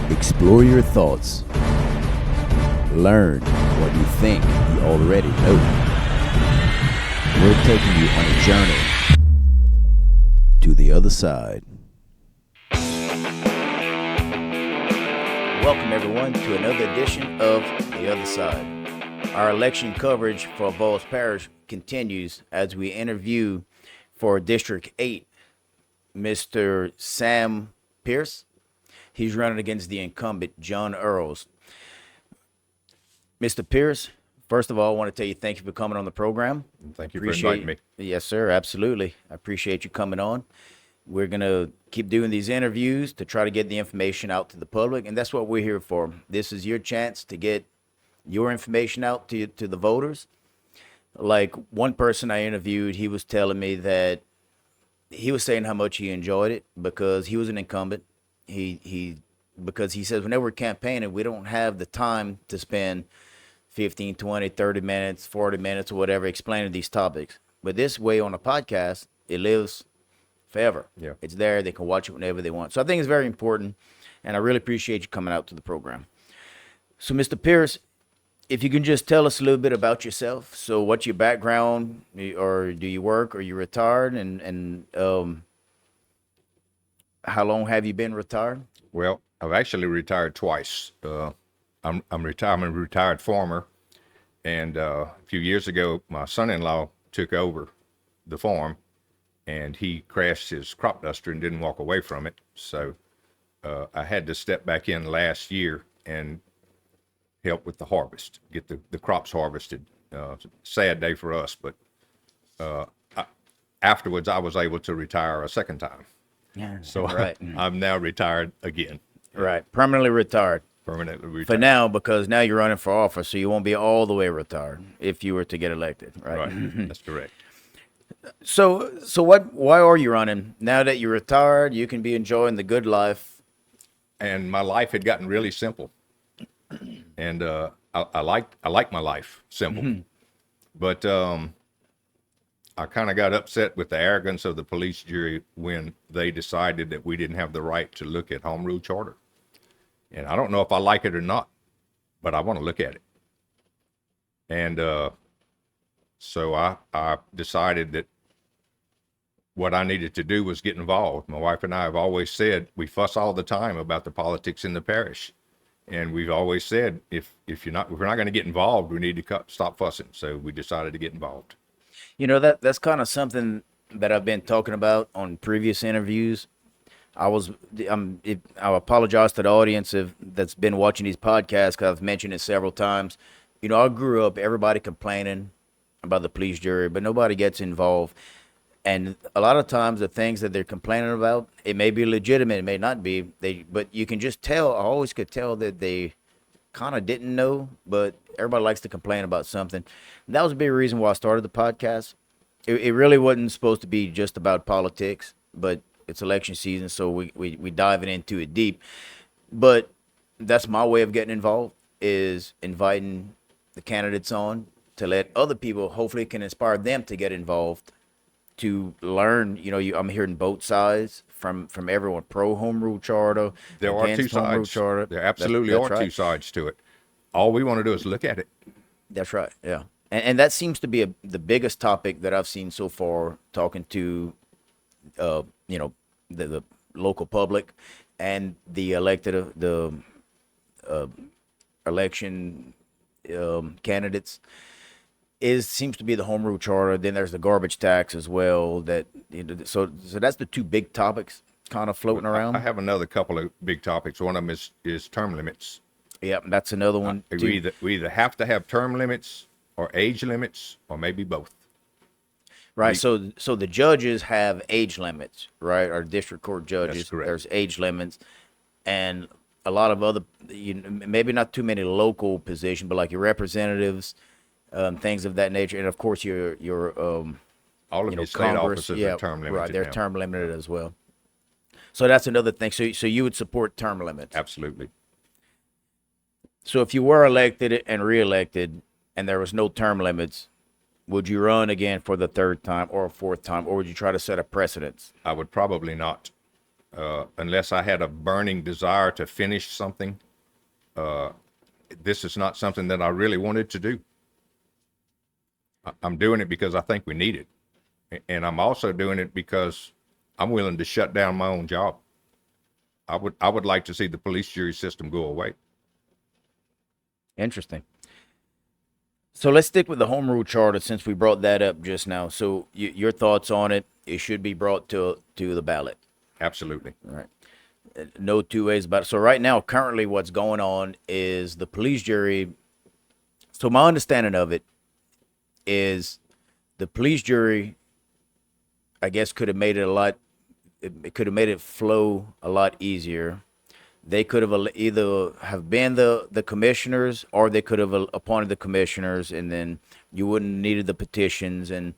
Explore your thoughts. Learn what you think you already know. We're taking you on a journey to the other side. Welcome everyone to another edition of The Other Side. Our election coverage for Avoyelles Parish continues as we interview for District 8, Mr. Sam Pearce. He's running against the incumbent, John Earls. Mr. Pearce, first of all, I want to tell you thank you for coming on the program. Thank you for inviting me. Yes, sir, absolutely. I appreciate you coming on. We're going to keep doing these interviews to try to get the information out to the public, and that's what we're here for. This is your chance to get your information out to the voters. Like one person I interviewed, he was telling me that he was saying how much he enjoyed it because he was an incumbent. Because he says whenever we're campaigning, we don't have the time to spend 15, 20, 30 minutes, 40 minutes or whatever explaining these topics. But this way on a podcast, it lives forever. Yeah. It's there. They can watch it whenever they want. So I think it's very important, and I really appreciate you coming out to the program. So, Mr. Pearce, if you can just tell us a little bit about yourself. So what's your background, or do you work, or you retired, and how long have you been retired? Well, I've actually retired twice. I'm a retired farmer, and a few years ago, my son-in-law took over the farm, and he crashed his crop duster and didn't walk away from it. So I had to step back in last year and help with the harvest, get the crops harvested. Sad day for us, but afterwards I was able to retire a second time. Yeah. So right. I'm now retired again. Right. Permanently retired. Permanently retired. For now, because now you're running for office, so you won't be all the way retired if you were to get elected, right? Right. That's correct. So why are you running? Now that you're retired, you can be enjoying the good life. And my life had gotten really simple. And I like my life simple. But I kind of got upset with the arrogance of the police jury when they decided that we didn't have the right to look at home rule charter. And I don't know if I like it or not, but I want to look at it. And so I decided that what I needed to do was get involved. My wife and I have always said, we fuss all the time about the politics in the parish. And we've always said, if we're not going to get involved, we need to stop fussing. So we decided to get involved. You know, that's kind of something that I've been talking about on previous interviews. I apologize to the audience that's been watching these podcasts because I've mentioned it several times. You know, I grew up, everybody complaining about the police jury, but nobody gets involved. And a lot of times the things that they're complaining about, it may be legitimate, it may not be. But you can just tell, I always could tell that they kind of didn't know, but everybody likes to complain about something. And that was a big reason why I started the podcast. It really wasn't supposed to be just about politics, but it's election season, so we diving into it deep. But that's my way of getting involved, is inviting the candidates on to let other people, hopefully it can inspire them to get involved, to learn. You know, I'm hearing both sides from everyone, pro home rule charter. There are two sides. There absolutely are two sides to it. All we want to do is look at it. That's right, yeah. And that seems to be the biggest topic that I've seen so far, talking to, you know, the local public and the elected, election candidates. Seems to be the home rule charter. Then there's the garbage tax as well. So that's the two big topics kind of floating around. I have another couple of big topics. One of them is term limits. Yep, that's another one. We either have to have term limits or age limits, or maybe both. Right. So the judges have age limits, right? Our district court judges. That's correct. There's age limits, and a lot of other, maybe not too many local positions, but like your representatives, things of that nature, and of course your all of your state Congress, officers are term limited. Right, they're now. term limited as well. So that's another thing. So you would support term limits? Absolutely. So if you were elected and reelected, and there was no term limits, would you run again for the third time or a fourth time, or would you try to set a precedence? I would probably not. unless I had a burning desire to finish something, this is not something that I really wanted to do. I'm doing it because I think we need it. And I'm also doing it because I'm willing to shut down my own job. I would like to see the police jury system go away. Interesting. So let's stick with the home rule charter since we brought that up just now. So your thoughts on it? It should be brought to the ballot. Absolutely. All right. No two ways about it. So right now, currently, what's going on is the police jury. So my understanding of it is the police jury, I guess, could have made it a lot. It could have made it flow a lot easier. They could have either have been the commissioners, or they could have appointed the commissioners, and then you wouldn't needed the petitions and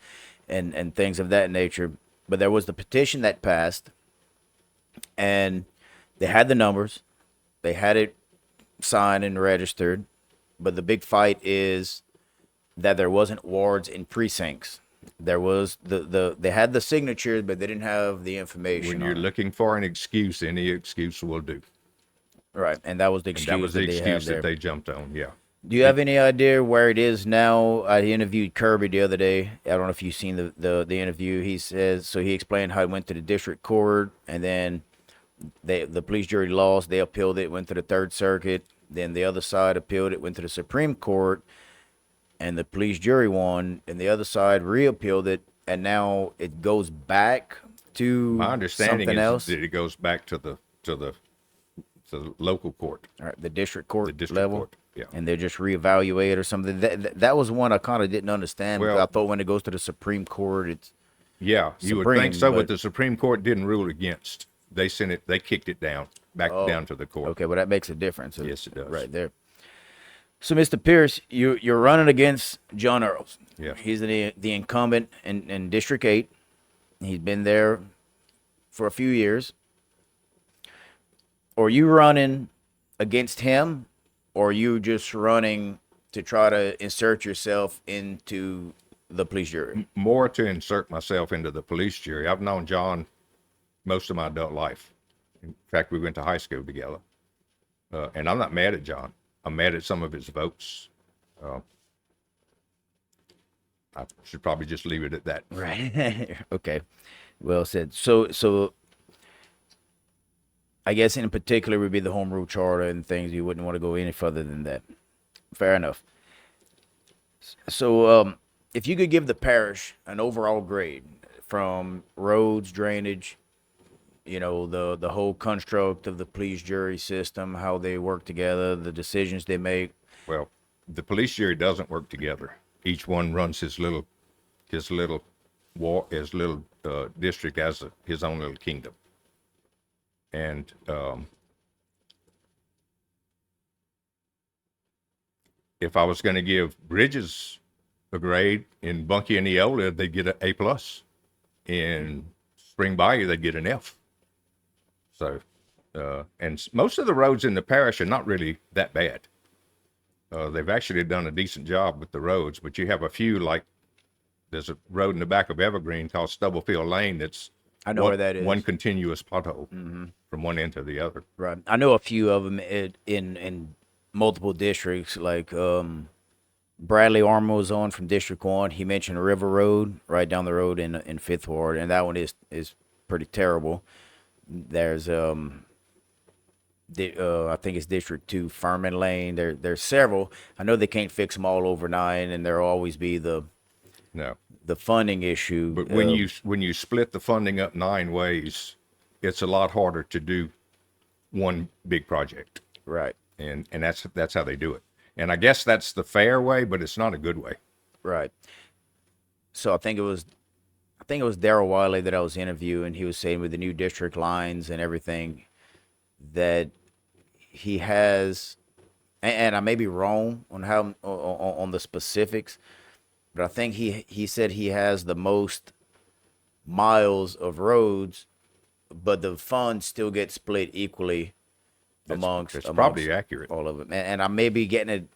things of that nature. But there was the petition that passed, and they had the numbers, they had it signed and registered. But the big fight is that there wasn't wards in precincts. There was they had the signatures, but they didn't have the information. When you're looking for an excuse, any excuse will do. Right, and that was the excuse. And that was the excuse that they jumped on. Yeah. Do you have any idea where it is now? I interviewed Kirby the other day. I don't know if you've seen the interview. He says, so he explained how it went to the district court, and then the police jury lost. They appealed it, went to the Third Circuit. Then the other side appealed it, went to the Supreme Court, and the police jury won. And the other side reappealed it, and now it goes back to My understanding something is else. that it goes back to the local court. All right, the district court The district level. court, yeah. And they just reevaluate or something. That was one I kind of didn't understand. Well- Because I thought when it goes to the Supreme Court, it's Yeah, you would Supreme, think so, but- but the Supreme Court didn't rule against. They sent it. They kicked it down, back down to the court. okay. Well, that makes a difference. Yes, it does. Right there. So, Mr. Pearce, you're running against John Earls. Yeah. He's the incumbent in District 8. He's been there for a few years. Are you running against him, or are you just running to try to insert yourself into the police jury? More to insert myself into the police jury. I've known John most of my adult life. In fact, we went to high school together. And I'm not mad at John. I'm mad at some of his votes. I should probably just leave it at that. Right. Okay. Well said. So I guess in particular would be the home rule charter and things. You wouldn't want to go any further than that. Fair enough. So if you could give the parish an overall grade from roads, drainage, the whole construct of the police jury system, how they work together, the decisions they make. Well, the police jury doesn't work together. Each one runs his little district as his own little kingdom. And if I was going to give Bridges a grade in Bunkie and Eola, they'd get an A+. In Spring Bayou, they'd get an F. So, and most of the roads in the parish are not really that bad. They've actually done a decent job with the roads, but you have a few, like there's a road in the back of Evergreen called Stubblefield Lane that's I know where that is. one continuous pothole from one end to the other. Right. I know a few of them in multiple districts, like Bradley Armour was on from District 1. He mentioned River Road right down the road in Fifth Ward, and that one is pretty terrible. There's I think it's District 2, Furman Lane. There's several. I know they can't fix them all overnight, and there'll always be the funding issue. But when you split the funding up 9 ways, it's a lot harder to do one big project. Right. And that's how they do it. And I guess that's the fair way, but it's not a good way. Right. So I think it was Darrell Wiley that I was interviewing. He was saying with the new district lines and everything that he has, and I may be wrong on how on the specifics, but I think he said he has the most miles of roads, but the funds still get split equally amongst probably accurate. all of it. And I may be getting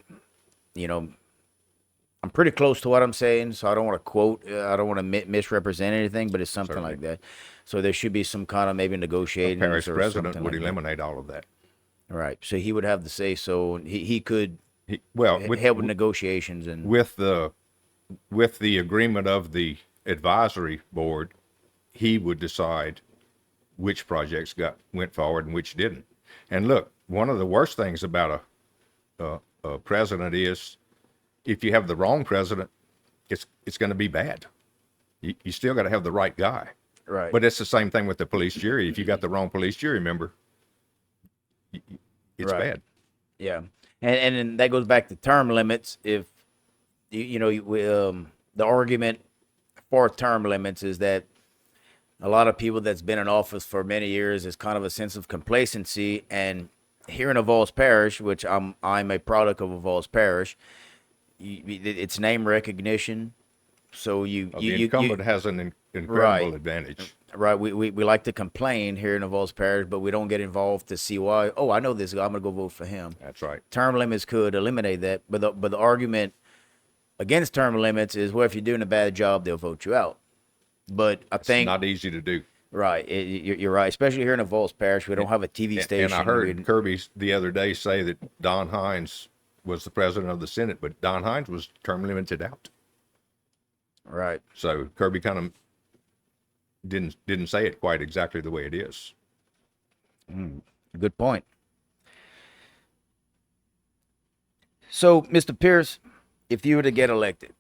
it, I'm pretty close to what I'm saying, so I don't want to quote, I don't want to misrepresent anything, but it's something Certainly. like that. So there should be some kind of maybe A negotiations parish or president something would like that. eliminate all of that. Right. So he would have the say so. He could Well, help with negotiations and with the with the agreement of the advisory board, he would decide which projects went forward and which didn't. And look, one of the worst things about a president is if you have the wrong president, it's going to be bad. You still got to have the right guy. right. But it's the same thing with the police jury. If you got the wrong police jury member, it's Right. bad. Yeah. And then that goes back to term limits. If the argument for term limits is that a lot of people that's been in office for many years is kind of a sense of complacency. And here in Avoyelles Parish, which I'm a product of Avoyelles Parish, it's name recognition. So The incumbent has an incredible right. advantage. Right, we like to complain here in Avoyelles Parish, but we don't get involved to see why. Oh, I know this guy. I'm gonna go vote for him. That's right. Term limits could eliminate that, but the argument against term limits is, well, if you're doing a bad job, they'll vote you out. But I It's think not easy to do. right, you're right, especially here in Avoyelles Parish, we don't have a TV station. And I heard Kirby the other day say that Don Hines was the president of the Senate, but Don Hines was term limited out. Right, So Kirby kind of didn't say it quite exactly the way it is. good point. So, Mr. Pearce, if you were to get elected,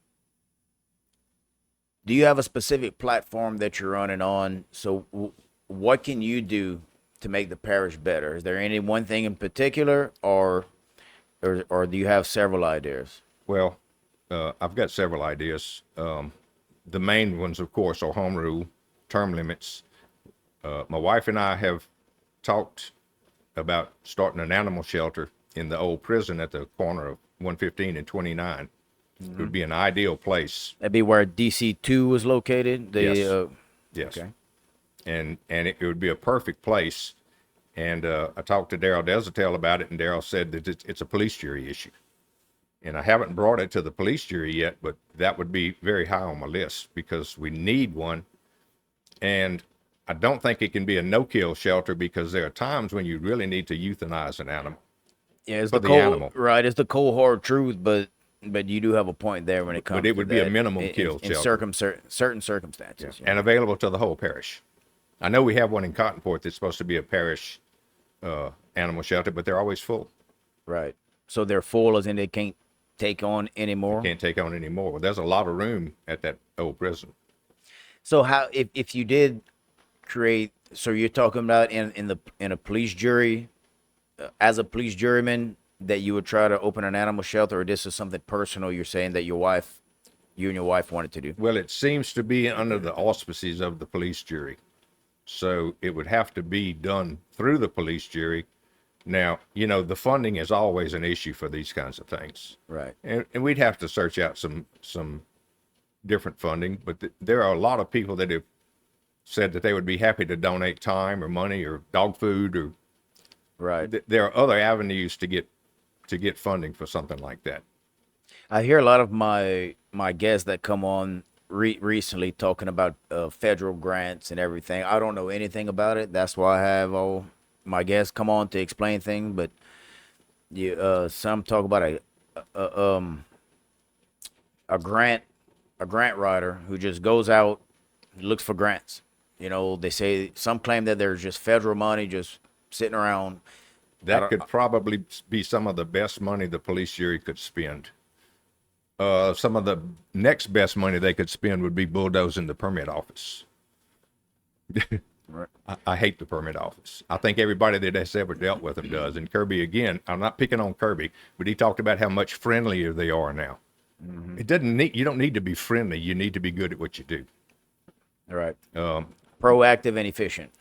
do you have a specific platform that you're running on? So, what can you do to make the parish better? Is there any one thing in particular, or do you have several ideas? Well, I've got several ideas. The main ones, of course, are home rule, term limits. My wife and I have talked about starting an animal shelter in the old prison at the corner of 115 and 29. It would be an ideal place. That'd be where DC2 was located. Yes. Yes. Okay. And it would be a perfect place. And I talked to Darrell Desatel about it, and Darrell said that it's a police jury issue. And I haven't brought it to the police jury yet, but that would be very high on my list because we need one. And I don't think it can be a no-kill shelter because there are times when you really need to euthanize an animal. Yeah, it's For the the cold, animal. right? It's the cold hard truth, but you do have a point there when it comes. But it to would be a that minimum in, kill in shelter. certain circumstances. Yeah. And available to the whole parish. I know we have one in Cottonport that's supposed to be a parish animal shelter, but they're always full. Right. So they're full, as in they can't take on anymore. Can't take on any more. Well, there's a lot of room at that old prison. So how if you did create, so you're talking about in a police jury, as a police juryman, that you would try to open an animal shelter, or this is something personal you're saying that you and your wife wanted to do? Well, it seems to be under the auspices of the police jury. So it would have to be done through the police jury. Now, the funding is always an issue for these kinds of things. Right. And we'd have to search out some different funding, but there are a lot of people that have said that they would be happy to donate time or money or dog food or Right. there are other avenues to get funding for something like that. I hear a lot of my guests that come on recently talking about federal grants and everything. I don't know anything about it. That's why I have all my guests come on to explain things. But some talk about a grant writer who just goes out, looks for grants. They say some claim that there's just federal money just sitting around. That could probably be some of the best money the police jury could spend. Some of the next best money they could spend would be bulldozing the permit office. Right. I hate the permit office. I think everybody that has ever dealt with them does. And Kirby, again, I'm not picking on Kirby, but he talked about how much friendlier they are now. Mm-hmm. You don't need to be friendly. You need to be good at what you do. Right. Proactive and efficient.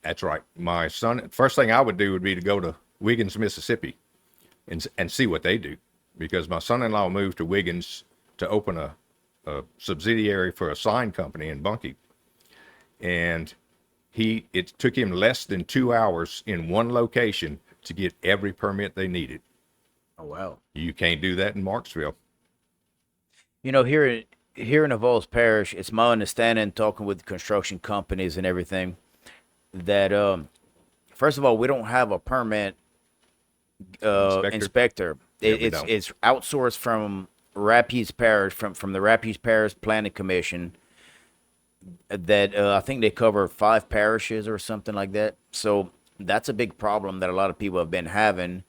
That's right. My son, first thing I would do would be to go to Wiggins, Mississippi and see what they do. Because my son-in-law moved to Wiggins to open a subsidiary for a sign company in Bunkie. And it took him less than 2 hours in one location to get every permit they needed. Oh, wow. You can't do that in Marksville. You know, here in Avoyelles Parish, it's my understanding, talking with construction companies and everything, that first of all, we don't have a permit Inspector? inspector. Yeah, It, we it's don't. it's outsourced from Rapides Parish, from the Rapides Parish Planning Commission. That I think they cover 5 parishes or something like that. So that's a big problem that a lot of people have been having.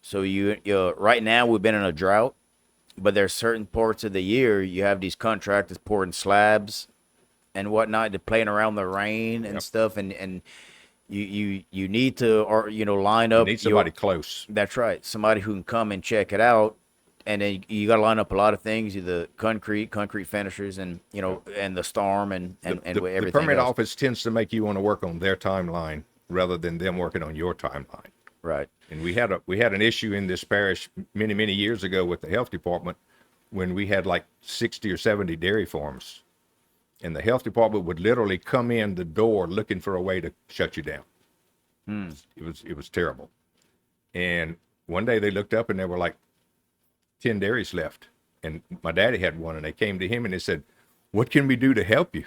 So you right now we've been in a drought, but there's certain parts of the year you have these contractors pouring slabs and whatnot, to playing around the rain and Yep. stuff, and you need to, or line You up need your. somebody close. That's right, somebody who can come and check it out, and then you got to line up a lot of things: the concrete finishers, and and the storm, and The everything permit else. office tends to make you want to work on their timeline rather than them working on your timeline. Right. And we had an issue in this parish many years ago with the health department when we had like 60 or 70 dairy farms, and the health department would literally come in the door looking for a way to shut you down. It was terrible. And one day they looked up and there were like 10 dairies left, and my daddy had one, and they came to him and they said, "What can we do to help you?"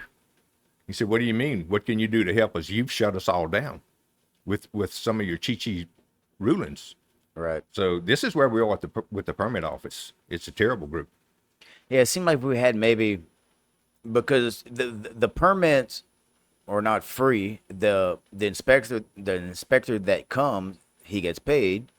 He said, "What do you mean? What can you do to help us? You've shut us all down with some of your chi rulings." Right. So this is where we are with the permit office. It's a terrible group. Yeah, it seemed like we had maybe, because the permits are not free. The inspector that comes, he gets paid.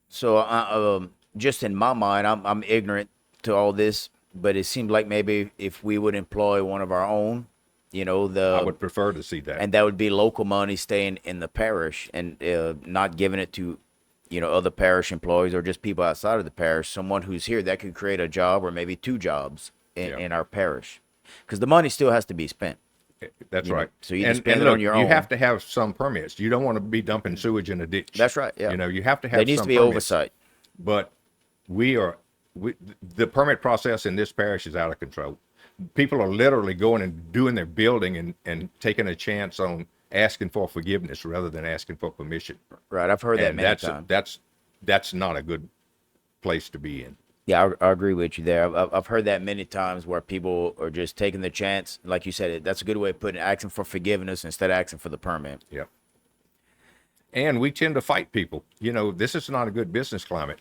So just in my mind, I'm ignorant to all this, but it seemed like maybe if we would employ one of our own, I the would prefer to see that. and that would be local money staying in the parish, and not giving it to other parish employees or just people outside of the parish. Someone who's here that could create a job or maybe 2 jobs in, Yeah. in our parish, because the money still has to be spent. That's right. So you can spend and it look, on your you own. have to have some permits. You don't want to be dumping sewage in a ditch. That's right. Yeah. You have to have There needs some to be permits. oversight. But the permit process in this parish is out of control. People are literally going and doing their building and taking a chance on asking for forgiveness rather than asking for permission. Right. I've heard that And many times. that's not a good place to be in. Yeah, I agree with you there. I've heard that many times where people are just taking the chance, like you said. That's a good way of putting it, asking for forgiveness instead of asking for the permit. Yeah. And we tend to fight people. This is not a good business climate.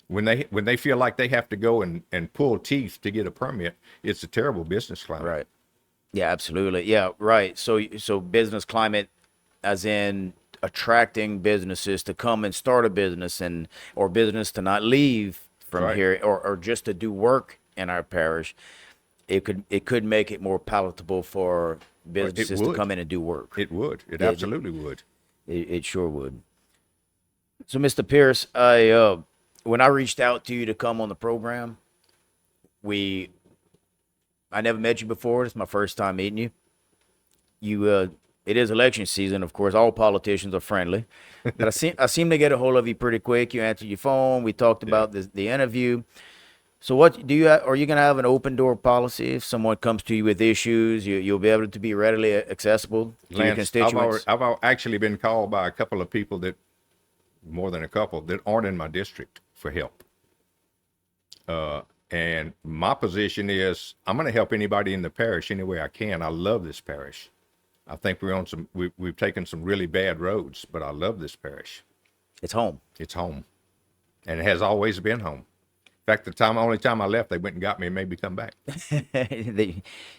When they feel like they have to go and pull teeth to get a permit, it's a terrible business climate. Right. Yeah, absolutely. Yeah, right. So business climate, as in attracting businesses to come and start a business, or business to not leave from Right. here, or just to do work in our parish. It could make it more palatable for businesses to would. come in and do work. It would. It Yeah, absolutely would. it sure would. So, Mr. Pierce, when I reached out to you to come on the program, we I never met you before. It's my first time meeting you. It is election season, of course. All politicians are friendly, but I seem to get a hold of you pretty quick. You answered your phone. We talked about the interview. So, what do you are you going to have an open door policy? If someone comes to you with issues, you'll be able to be readily accessible to your Lance, constituents. I've actually been called by a couple of people more than a couple, that aren't in my district for help. And my position is I'm going to help anybody in the parish any way I can. I love this parish. I think we've taken some really bad roads, but I love this parish. It's home. It's home, and it has always been home. In fact, only time I left, they went and got me and made me come back.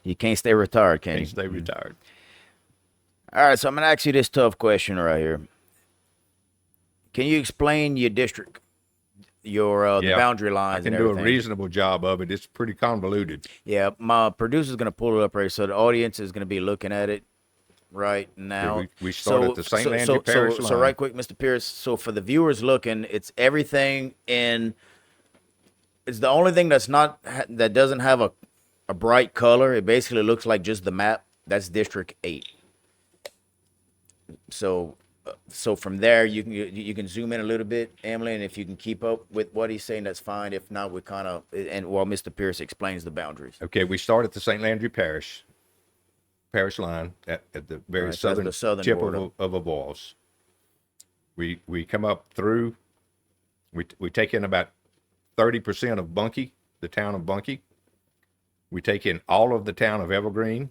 You can't stay retired, can you? And stay retired. All right, so I'm gonna ask you this tough question right here. Can you explain your district, the Yeah, boundary I lines can and do a everything? reasonable job of it. It's pretty convoluted. Yeah, my producer's gonna pull it up right, so the audience is gonna be looking at it right now. we start at the St. Landry Parish So line. right quick, Mr. Pierce. So for the viewers looking, it's everything in. It's the only thing that doesn't have a bright color. It basically looks like just the map. That's District 8. So from there you can zoom in a little bit, Emily, and if you can keep up with what he's saying, that's fine. If not, we kind of, and while Mr. Pierce explains the boundaries. Okay, we start at the St. Landry Parish line at the very Right, so that's southern, the southern tip border. of Avoyelles. We come up through. We take in about 30% of Bunkie, the town of Bunkie. We take in all of the town of Evergreen.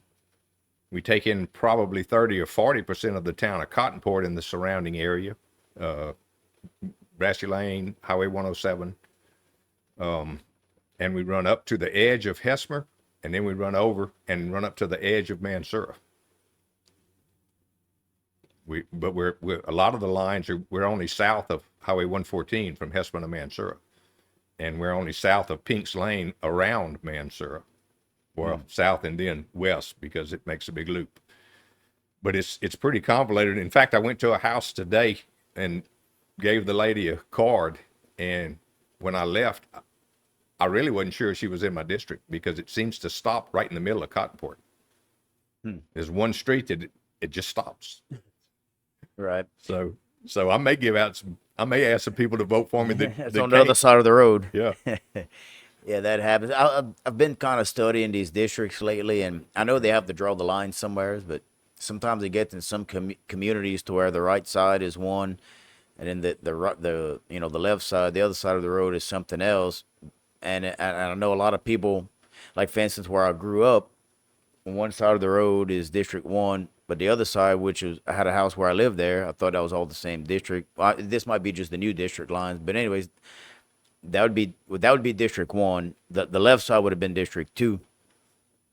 We take in probably 30 or 40% of the town of Cottonport in the surrounding area, Brassy Lane, Highway 107. And we run up to the edge of Hesmer, and then we run over and run up to the edge of Mansura. But we're a lot of the lines we're only south of Highway 114 from Hesmer to Mansura, and we're only south of Pink's Lane around Mansura. Well, south and then west, because it makes a big loop. But it's pretty convoluted. In fact, I went to a house today and gave the lady a card, and when I left, I really wasn't sure she was in my district, because it seems to stop right in the middle of Cottonport. There's one street that it just stops. Right. So I may I may ask some people to vote for me. It's on the other side of the road. Yeah. Yeah, that happens. I've been kind of studying these districts lately, and I know they have to draw the line somewhere, but sometimes it gets in some communities to where the right side is one, and then the the left side, the other side of the road is something else. And I know a lot of people, like for instance, where I grew up, on one side of the road is District 1, but the other side, I had a house where I lived there, I thought that was all the same district. This might be just the new district lines, but anyways, that would be District 1. The left side would have been District 2.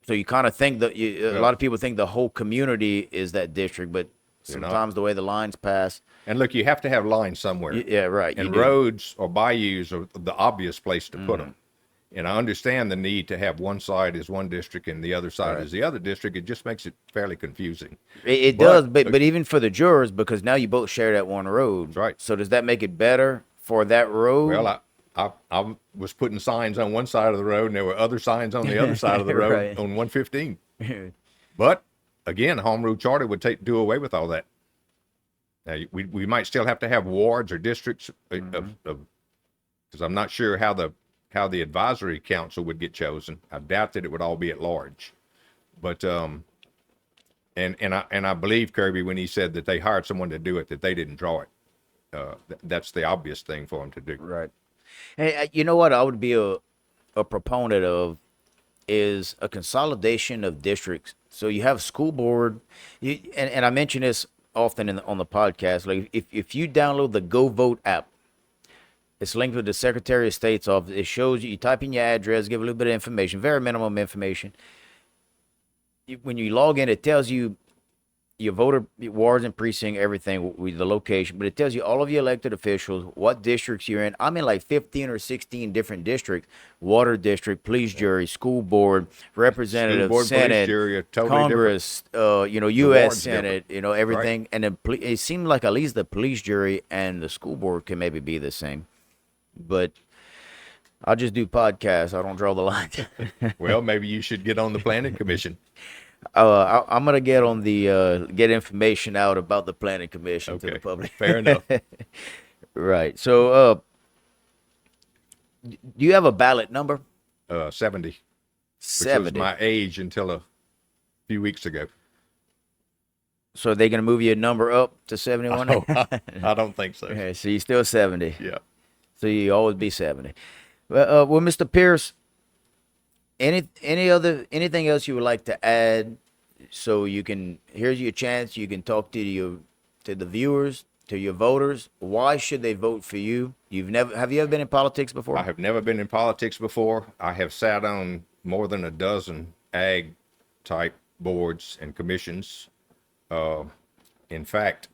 So you kind of think that a lot of people think the whole community is that district, but sometimes the way the lines pass. And look, you have to have lines somewhere. Yeah, right. And roads or bayous are the obvious place to put them. And I understand the need to have one side is one district and the other side is the other district. It just makes it fairly confusing. It does, but even for the jurors, because now you both share that one road. That's right. So does that make it better for that road? Well, I was putting signs on one side of the road, and there were other signs on the other side of the road on 115. But again, home rule charter would do away with all that. Now, we might still have to have wards or districts, because I'm not sure how the advisory council would get chosen. I doubt that it would all be at large. But and I believe Kirby when he said that they hired someone to do it, that they didn't draw it. That's the obvious thing for them to do. Right. Hey, you know what I would be a proponent of is a consolidation of districts. So you have school board, and I mention this often on the podcast. Like if you download the Go Vote app, it's linked with the Secretary of State's office. It shows you type in your address, give a little bit of information, very minimum information. When you log in, it tells you your voter wards and precinct, everything with the location, but it tells you all of your elected officials, what districts you're in. I'm in like 15 or 16 different districts: water district, police jury, school board, representative, Board, Senate, jury, totally Congress, U.S. Senate, different. Everything. Right. And then it seems like at least the police jury and the school board can maybe be the same. But I'll just do podcasts. I don't draw the lines. Well, maybe you should get on the planning commission. I'm gonna get on the get information out about the planning commission to the public. Fair enough. Right. So, do you have a ballot number? 70. Which 70. was my age until a few weeks ago. So are they gonna move your number up to 71? Oh, I don't think so. Okay, so you're still 70. Yeah. So you always be 70. Well, Mr. Pearce, anything else you would like to add? So here's your chance. You can talk to the viewers, to your voters. Why should they vote for you? Have you ever been in politics before? I have never been in politics before. I have sat on more than a dozen ag type boards and commissions. In fact,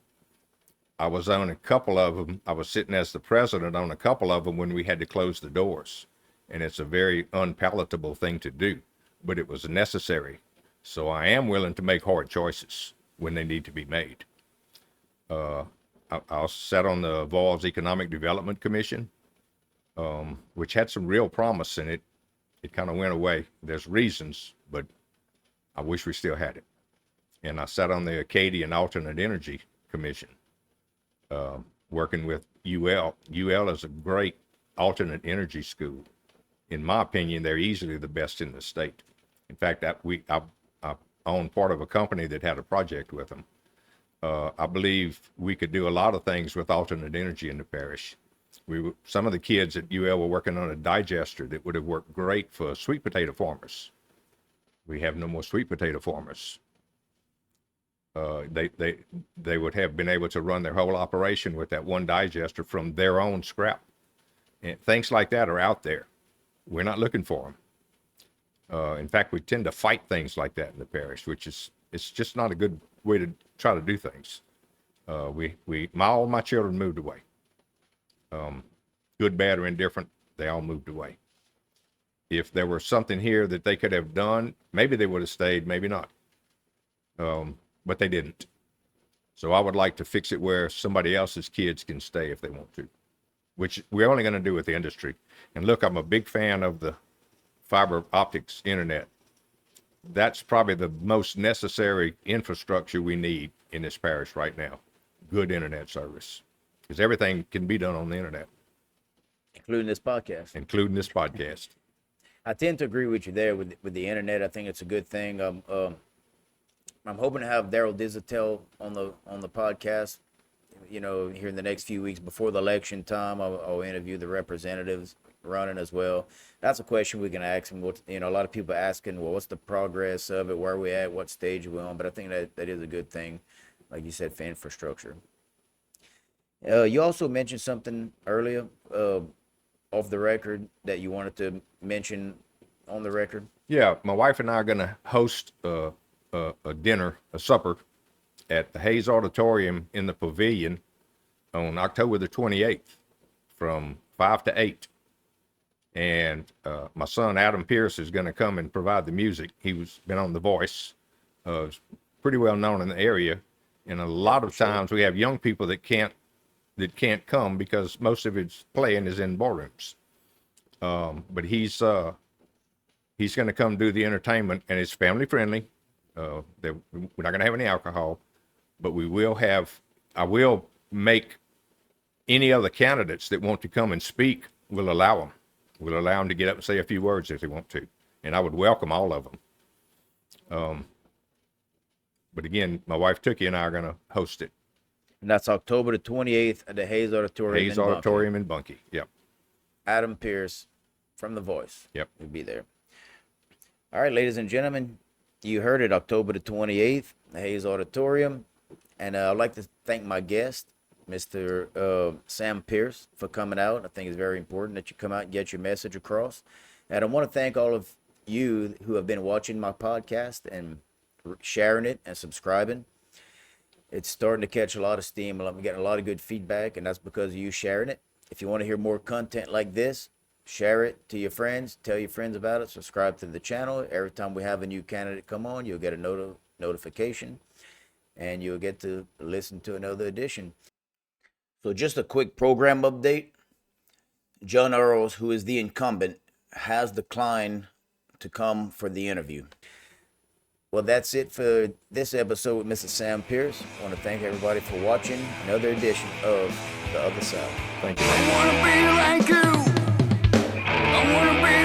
I was on a couple of them. I was sitting as the president on a couple of them when we had to close the doors. And it's a very unpalatable thing to do, but it was necessary. So I am willing to make hard choices when they need to be made. I sat on the Avoyelles Economic Development Commission, which had some real promise in it. It kind of went away. There's reasons, but I wish we still had it. And I sat on the Acadian Alternate Energy Commission, working with UL. UL is a great alternate energy school. In my opinion, they're easily the best in the state. In fact, I own part of a company that had a project with them. I believe we could do a lot of things with alternate energy in the parish. Some of the kids at UL were working on a digester that would have worked great for sweet potato farmers. We have no more sweet potato farmers. They would have been able to run their whole operation with that one digester from their own scrap. And things like that are out there. We're not looking for them. In fact, we tend to fight things like that in the parish, it's just not a good way to try to do things. All my children moved away. Good, bad, or indifferent, they all moved away. If there were something here that they could have done, maybe they would have stayed, maybe not. But they didn't. So I would like to fix it where somebody else's kids can stay if they want to, which we're only going to do with the industry. And look, I'm a big fan of the fiber optics internet. That's probably the most necessary infrastructure we need in this parish right now. Good internet service, because everything can be done on the internet, including this podcast. I tend to agree with you there with the internet. I think it's a good thing. I'm hoping to have Daryl Dizatel on the podcast. You know, here in the next few weeks before the election time, I'll interview the representatives running as well. That's a question we can ask them. A lot of people asking, well, what's the progress of it? Where are we at? What stage are we on? But I think that is a good thing, like you said, for infrastructure. You also mentioned something earlier off the record that you wanted to mention on the record. Yeah, my wife and I are going to host a dinner, a supper, at the Hayes Auditorium in the Pavilion on October the 28th from 5 to 8. And my son, Adam Pearce, is going to come and provide the music. He's been on The Voice, pretty well known in the area. And a lot of times we have young people that can't come because most of his playing is in ballrooms. But he's going to come do the entertainment, and it's family friendly. We're not going to have any alcohol, but I will make any other candidates that want to come and speak, we'll allow them. We'll allow them to get up and say a few words if they want to. And I would welcome all of them. But again, my wife Tookie and I are going to host it. And that's October the 28th at the Hayes Auditorium. Hayes Auditorium in Bunkie. Yep. Adam Pearce from The Voice. Yep. Will be there. All right, ladies and gentlemen, you heard it, October the 28th, the Hayes Auditorium. And I'd like to thank my guest, Mr. Sam Pearce, for coming out. I think it's very important that you come out and get your message across. And I want to thank all of you who have been watching my podcast and sharing it and subscribing. It's starting to catch a lot of steam. I'm getting a lot of good feedback, and that's because of you sharing it. If you want to hear more content like this, share it to your friends. Tell your friends about it. Subscribe to the channel. Every time we have a new candidate come on, you'll get a notification, and you'll get to listen to another edition. So just a quick program update. John Earls, who is the incumbent, has declined to come for the interview. Well, that's it for this episode with Mr. Sam Pearce. I want to thank everybody for watching another edition of The Other Side. Thank you. I want to be like you. I want to be